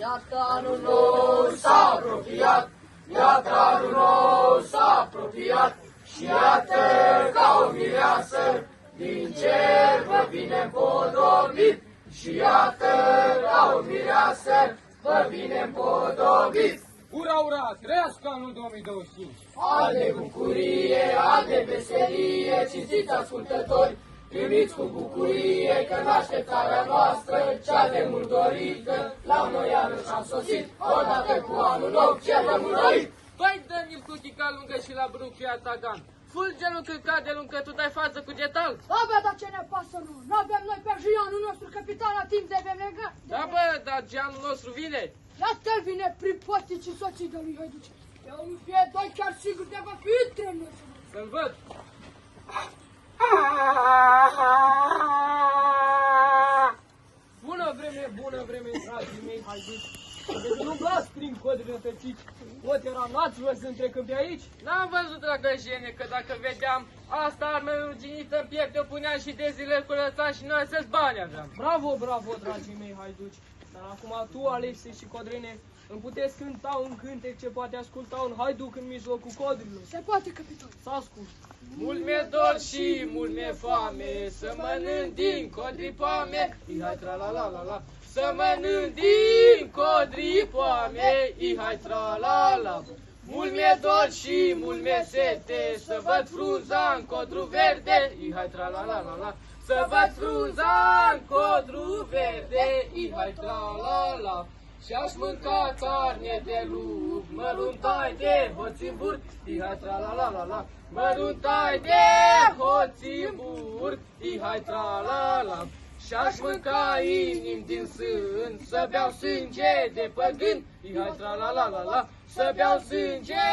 Iată anul nou s-a apropiat, iată anul nou s-a apropiat, și iată ca o mireasă din cer vă vine împodobit, și iată ca o mireasă vă vine împodobit. Ura, ura, trăiască anul 2025! An de bucurie, an de veselie, cinstiți ascultători, priviți cu bucurie că naște țara noastră, cea de mult dorită, la noi iarăși am sosit, odată cu anul nou, ce de mult dorit! Păi dă-mi-l cu chica lungă și la bruchia tagan. Fulge lungă, cade lungă, tu dai față cu getal. Da, bă, dar ce ne pasă nu? N-avem noi pe Jianul nostru capitan la timp de avem legat. Da, bă, dar geanul nostru vine. Iată-l vine prin poții și soții de lui Hăiduci. De unul fie doi, chiar sigur de va fi între noi. Să-l văd. Bună vreme, dragii mei haiduci. Deci nu umblați prin codrile tăcici. Potera, n-ați văzut trecând pe aici? N-am văzut, dragă Jene, că dacă vedeam, asta armă ruginită în piept o puneam și de zile curăța și noi să-ți bani aveam. Bravo, bravo, dragii mei haiduci. Dar acum tu, Alexei și Codrine, îmi puteți cânta un cântec ce poate asculta un haiduc în mijlocul codrilor. Se poate, capitan. Să ascult. Mult mi-e dor și mult mi-e foame, să mănânc din codri poame, ihai tra-la-la-la-la. Să mănânc din codri poame, ihai tra-la-la. Mult mi-e dor și mult mi-e sete, să văd frunza în codru verde, ihai tra-la-la-la-la. Să văd frunza în codru verde, ihai tra-la-la. Și-aș mânca carne de lup, măruntai de hoți în burg, ihai tra-la-la-la-la. Măruntai de hoți în burg, ihai tra-la-la. Și-aș mânca inimi din sân, să beau sânge de păgân, ihai tra-la-la-la-la. Să beau sânge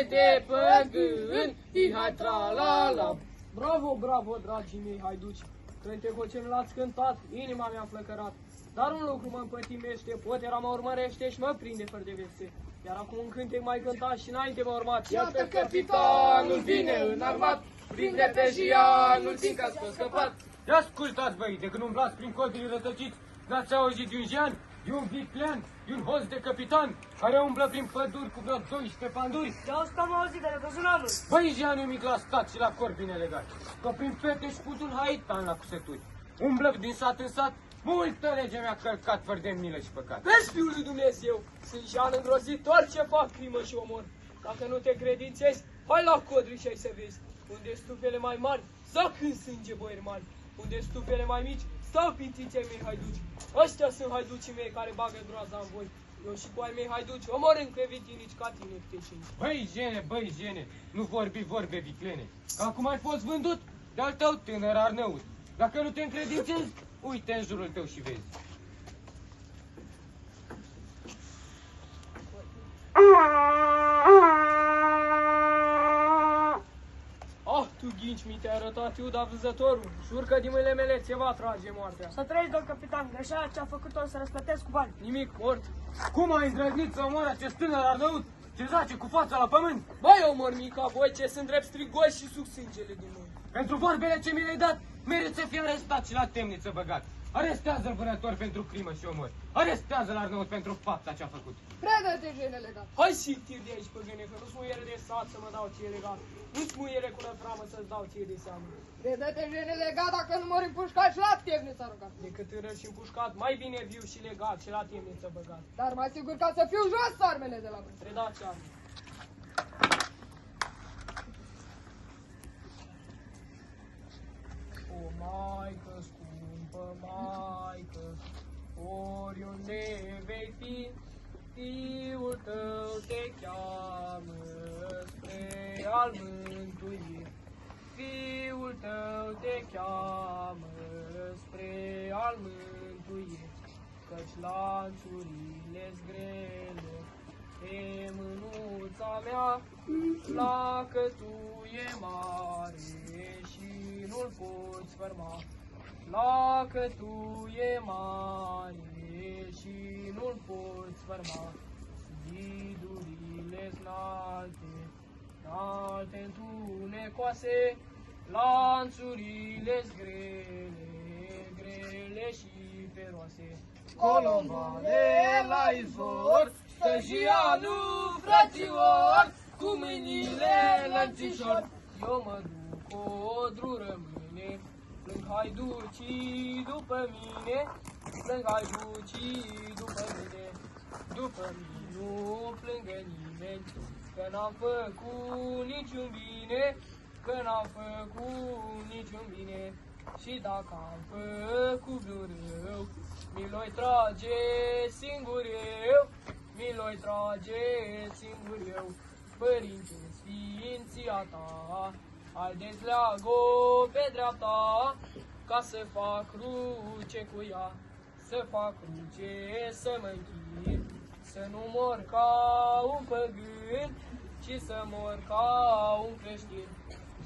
de păgân, ihai tra-la-la. Bravo, bravo, dragii mei haiduci, cântecul l-ați cântat, inima mi-a flăcărat. Dar un lucru mă împătimește, potera mă urmărește și mă prinde fără de veste. Iar acum un cântec mai cântat și înainte mă urmați. Iată capitanul vine înarmat, prinde pe Jianul fiindcă a scăpat. Ia ascultați, băi, de când umblați prin codrii rătăciți, n-ați auzit de un Jean, de un viclean, de un host de capitan, care umblă prin păduri cu vreo 12 panduri? De asta am auzit, dar văzut n-am. Băi, Jeanul mic la stat și la corp bine legat, că prin fete și pus un haitan la cusături. Umblă din sat în sat, multă lege mi-a călcat fără de milă și păcat. Vezi, Fiul lui Dumnezeu, sunt Jean îngrozitor ce fac crimă și omor. Dacă nu te credințezi, hai la codri și ai să vezi. Unde stufele mai mari, zac în sânge boieri mari. Unde stufele mai mici, stau pitiței mei haiduci. Ăștia sunt haiducii mei care bagă groaza în voi. Eu și cu ai mei haiduci omorâm clevitinici ca tine tecini. Băi, Jene, nu vorbi vorbe viclene, că acum ai fost vândut de-al tău tânăr Arnăut. Dacă nu te încredințezi, uite în jurul tău și vezi. Ah, tu ghinci mi te-ai arătat, Iuda vânzătorul. Jur că din mâinile mele ți va trage moartea. Să trăiești, domn capitan, greșeala ce-a făcut-o să răsplătesc cu bani. Nimic, mort. Cum ai îndrăznit să omori acest tânăr Arnăut ce zace cu fața la pământ? Băi, omor mica, voi ce sunt drept strigoși și suc sângele din noi. Pentru vorbele ce mi le-ai dat, meriți să fii arestat și la temniță băgat. Arestează-l vânător pentru crimă și omor. Arestează-l Arnăut pentru fapta ce-a făcut. Predă-te, Jene legat! Hai și tiri de aici, păgâne, că nu-ți muiere de sat să mă dau ție legat. Nu-ți muiere cu năpramă să-ți dau ție de seamă. Predă-te, Jene legat, dacă nu mori împușcat și la temniță aruncat. Decât tânăr și împușcat, mai bine viu și legat și la temniță băgat. Dar mai sigur ca să fiu jos armele de la mână. Predați arme. O maică scumpă, maică, oriunde vei fi, Fiul tău te cheamă spre al mântuirii. Fiul tău te cheamă spre al mântuirii, căci lanțurile-s grele pe mânuța mea, lacătul e mare și nu-l poți fărma. Lacătul e mare și nu-l poți fărma. Zidurile înalte, înalte întunecoase, lanțurile grele, grele și feroase. Colombale la izvor, stăjianul frățior, cu mâinile lănțișor. Eu mă duc, codru rămâne, plâng haiducii după mine, plâng haiducii după mine. După mine nu plângă nimeni, că n-am făcut niciun bine, că n-am făcut niciun bine. Și dacă am făcut rău, mi-l-oi trage singur eu, mi-l-oi trage singur eu. Părinte Sfinția ta, haideți leagă-o pe dreapta, ca să fac cruce cu ea, să fac cruce, să mă închin, să nu mor ca un păgân, ci să mor ca un creștin.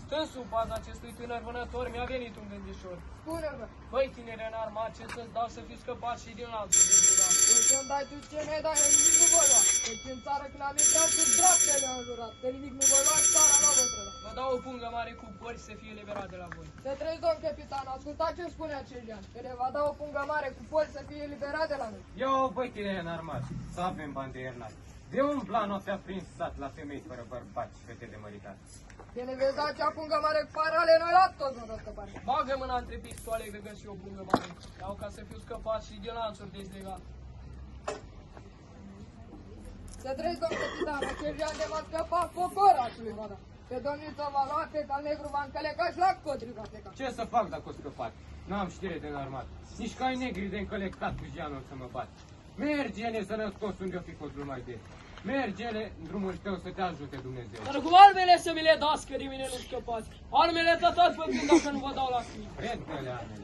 Stând sub baza acestui tânăr vânător, mi-a venit un gândișor. Spune-mă, Băi, tinere înarmat, ce să-ți dau să fiu scăpat și din lanțul de brigat? deci îmi dai tu ce ne dai, nimic nu voi lua. Deci în țară când am intrat, cu draptele am jurat. Că nimic nu voi lua, țara nu voi trăda. Vă dau o pungă mare cu porci să fie eliberat de la voi. Să trăiți, domn capitan, ascultați ce spune Acelian. Că ne va da o pungă mare cu porci să fie eliberat de la noi. Ia o băi tineri înarmați, să avem bani de iernat. De umbla noaptea prin sat la femei fără bărbați și fete de măritat. Că ne vezi da acea pungă mare cu parale, noi la toți nu răscăpare. Bagă mâna între pistoale că găsi o pungă mare. Iau ca să fiu scăpat și din lanțuri dezlegat. Să trăiți, domn capitan, Acelian de va scăpa poporașului va da. Pe domniță va lua, pe cal negru va încăleca și la codri va pleca. Ce să fac dacă o scăpat? N-am știre de înarmat. Nici cai negri de încălectat cu geanul să mă bat. Merge-ne să născos unde-o fi fost mai de. Merge-ne în drumul tău să te ajute Dumnezeu. Dar cu armele să mi le dați, că de mine nu scăpați. Armele tătat făcând dacă nu vă dau la sfânt. Predă-le armele.